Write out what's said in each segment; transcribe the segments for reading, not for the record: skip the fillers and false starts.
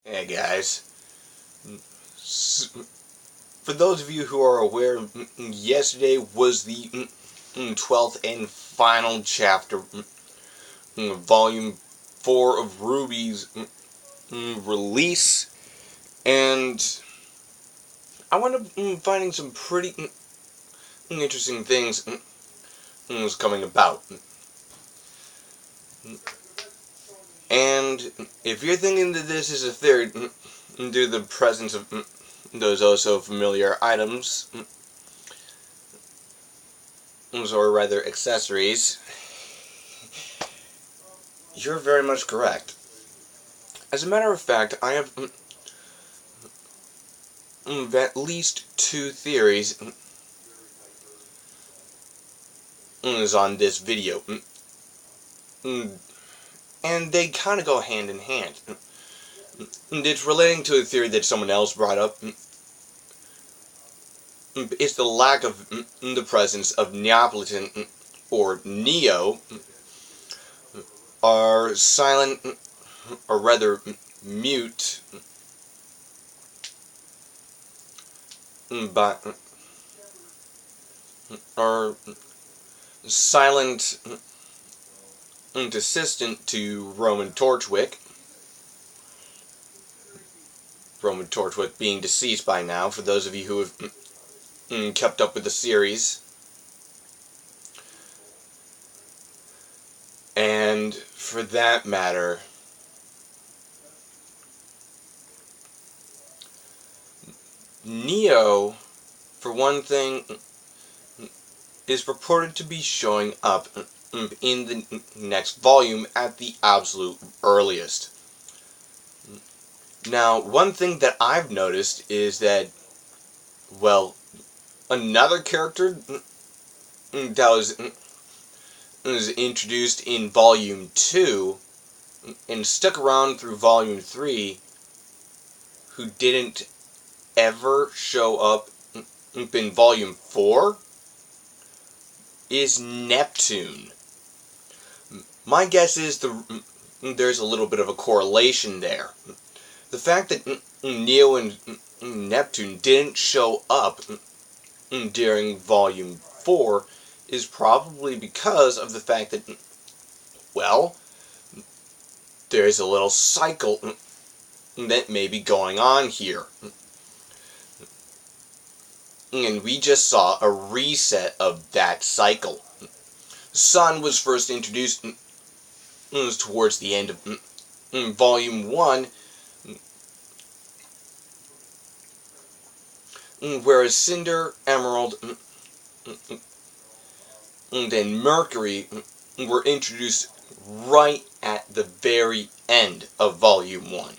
Hey guys, for those of you who are aware, yesterday was the 12th and final chapter, volume 4 of RWBY's release, and I wound up finding some pretty interesting things was coming about. And if you're thinking that this is a theory due to the presence of those also familiar items, or rather accessories, you're very much correct. As a matter of fact, I have at least two theories on this video, and they kind of go hand in hand. It's relating to a theory that someone else brought up. It's the lack of the presence of Neapolitan, or Neo, are silent, or rather mute, but are silent assistant to Roman Torchwick. Roman Torchwick being deceased by now, for those of you who have kept up with the series. And for that matter, Neo, for one thing, is purported to be showing up in the next volume at the absolute earliest. Now, one thing that I've noticed is that, well, another character that was introduced in Volume 2 and stuck around through Volume 3, who didn't ever show up in Volume 4, is Neptune. My guess is there's a little bit of a correlation there. The fact that Neo and Neptune didn't show up during Volume 4 is probably because of the fact that, well, there's a little cycle that may be going on here. And we just saw a reset of that cycle. Sun was first introduced towards the end of Volume 1, whereas Cinder, Emerald, and then Mercury were introduced right at the very end of Volume 1,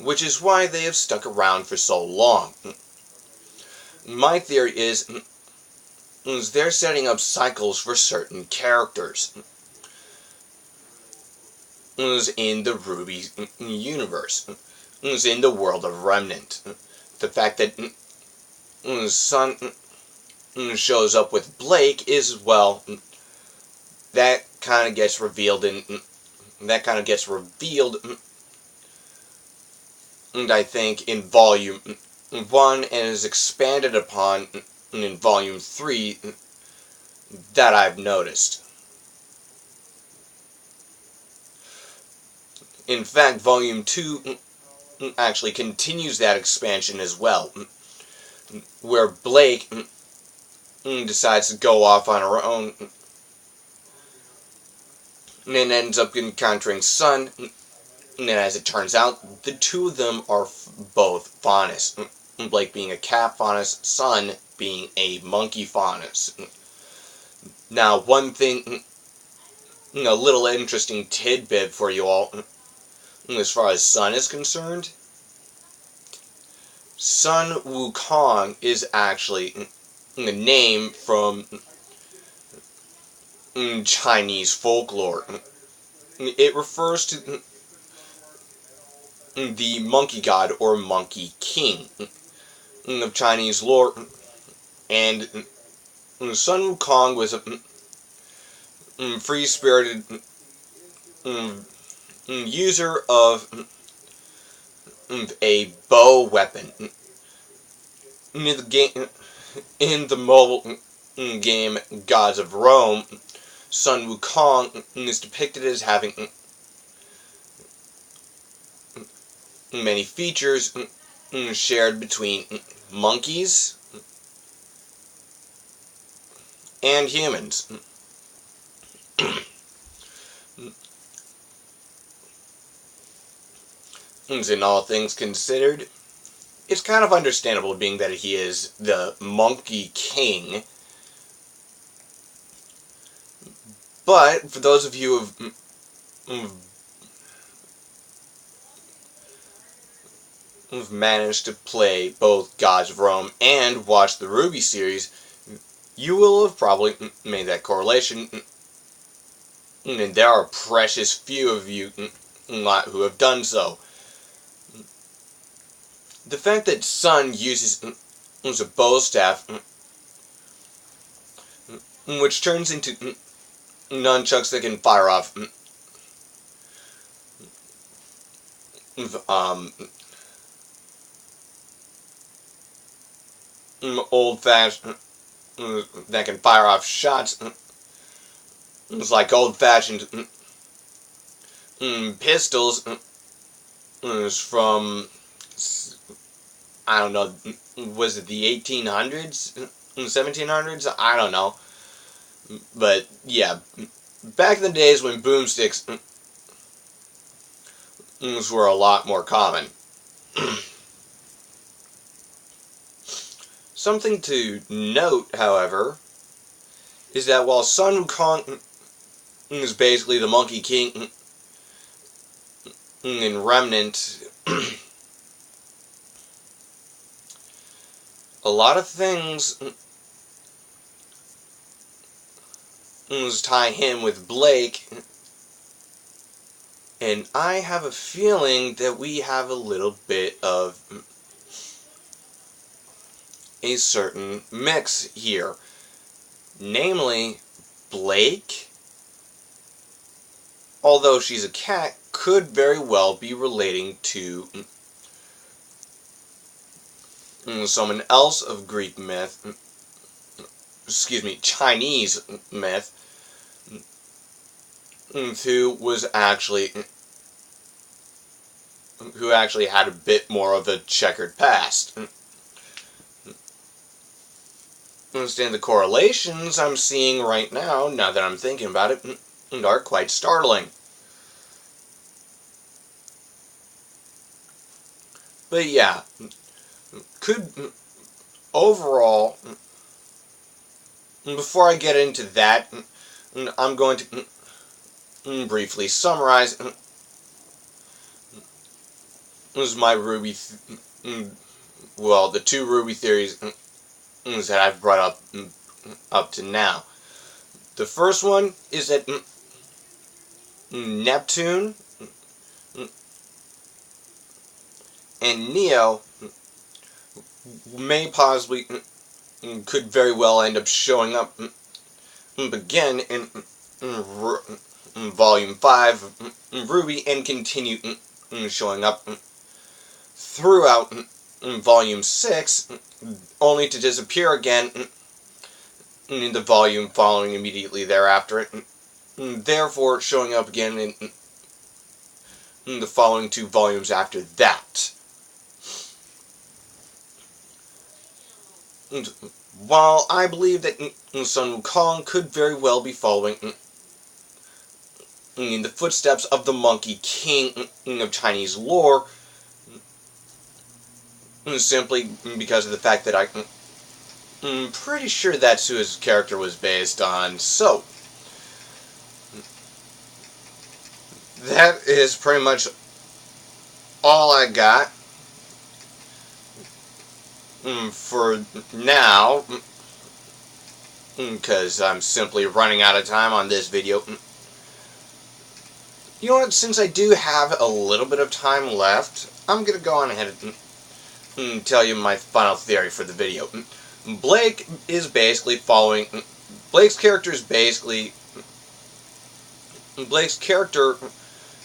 which is why they have stuck around for so long. My theory is they're setting up cycles for certain characters in the RWBY universe, in the world of Remnant. The fact that Sun shows up with Blake is, well, that kind of gets revealed and I think in Volume 1 and is expanded upon in Volume 3 that I've noticed. In fact, Volume 2 actually continues that expansion as well, where Blake decides to go off on her own and ends up encountering Sun, and as it turns out, the two of them are both Faunus. Blake being a cat Faunus, Sun being a monkey Faunus. Now, one thing, a little interesting tidbit for you all, as far as Sun is concerned, Sun Wukong is actually a name from Chinese folklore. It refers to the monkey god or monkey king of Chinese lore, and Sun Wukong was a free-spirited user of a bow weapon. In the mobile game Gods of Rome, Sun Wukong is depicted as having many features shared between monkeys and humans. In all things considered, it's kind of understandable, being that he is the Monkey King. But for those of you who've managed to play both Gods of Rome and watch the RWBY series, you will have probably made that correlation. And there are precious few of you who have done so. The fact that Sun uses a bow staff, which turns into nunchucks that can fire off old-fashioned, that can fire off shots. It's like old-fashioned pistols from, I don't know, was it the 1800s? 1700s? I don't know. But, yeah, back in the days when boomsticks were a lot more common. Something to note, however, is that while Sun Wukong is basically the Monkey King in Remnant, a lot of things tie him with Blake, and I have a feeling that we have a little bit of a certain mix here. Namely, Blake, although she's a cat, could very well be relating to someone else of Greek myth, Chinese myth, who actually had a bit more of a checkered past. Understand the correlations I'm seeing right now that I'm thinking about it, are quite startling. But yeah, overall, before I get into that, I'm going to briefly summarize my RWBY, the two RWBY theories that I've brought up to now. The first one is that Neptune and Neo may possibly, could very well end up showing up again in Volume 5 of RWBY and continue showing up throughout Volume 6, only to disappear again in the volume following immediately thereafter, therefore showing up again in the following two volumes after that. And while I believe that Sun Wukong could very well be following in the footsteps of the Monkey King of Chinese lore, simply because of the fact that I'm pretty sure that's who his character was based on. So, that is pretty much all I got for now, because I'm simply running out of time on this video. You know what, since I do have a little bit of time left, I'm going to go on ahead and tell you my final theory for the video. Blake is basically following... Blake's character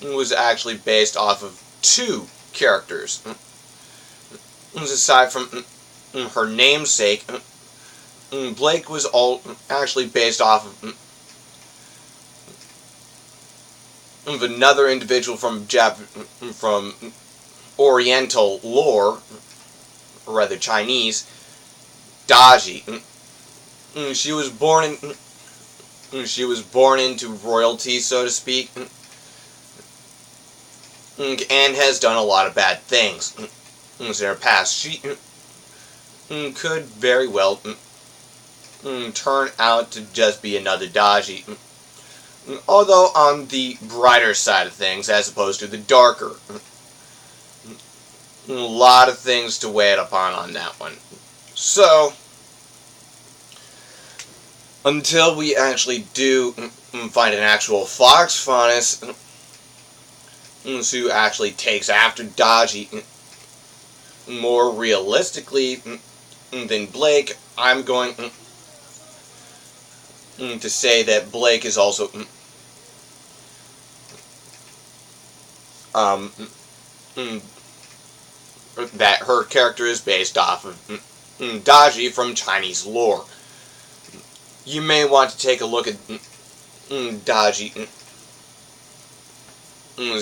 was actually based off of two characters. Aside from her namesake, Blake was all actually based off of another individual from Oriental lore, or rather Chinese, Daji. She was born into royalty, so to speak, and has done a lot of bad things in her past. She could very well turn out to just be another Daji, although on the brighter side of things as opposed to the darker. A lot of things to weigh it upon on that one. So, until we actually do find an actual Fox Faunus who actually takes after Daji more realistically than Blake, I'm going to say that Blake is also that her character is based off of Daji from Chinese lore. You may want to take a look at Daji's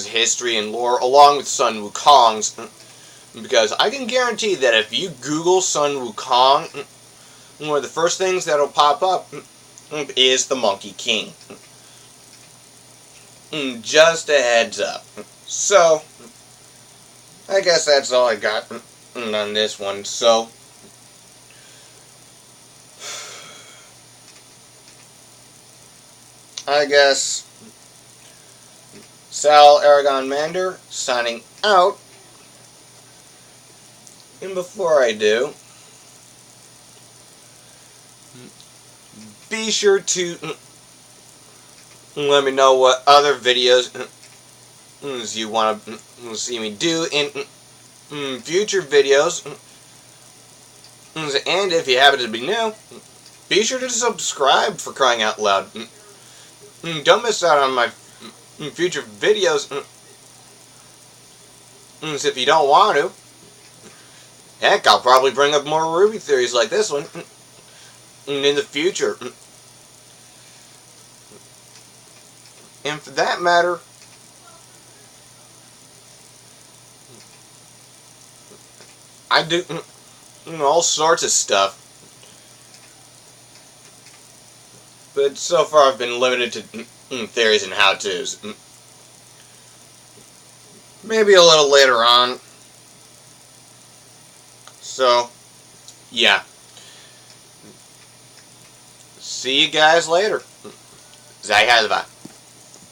history and lore along with Sun Wukong's, because I can guarantee that if you Google Sun Wukong, one of the first things that'll pop up is the Monkey King. Just a heads up. So, I guess that's all I got on this one. So, I guess Sal Aragon Mander signing out. And before I do, be sure to let me know what other videos you want to see me do in future videos. And if you happen to be new, be sure to subscribe, for crying out loud. Don't miss out on my future videos if you don't want to. Heck, I'll probably bring up more RWBY theories like this one in the future. And for that matter, I do all sorts of stuff. But so far I've been limited to theories and how-tos. Maybe a little later on. So, yeah. See you guys later. Sei heilbar.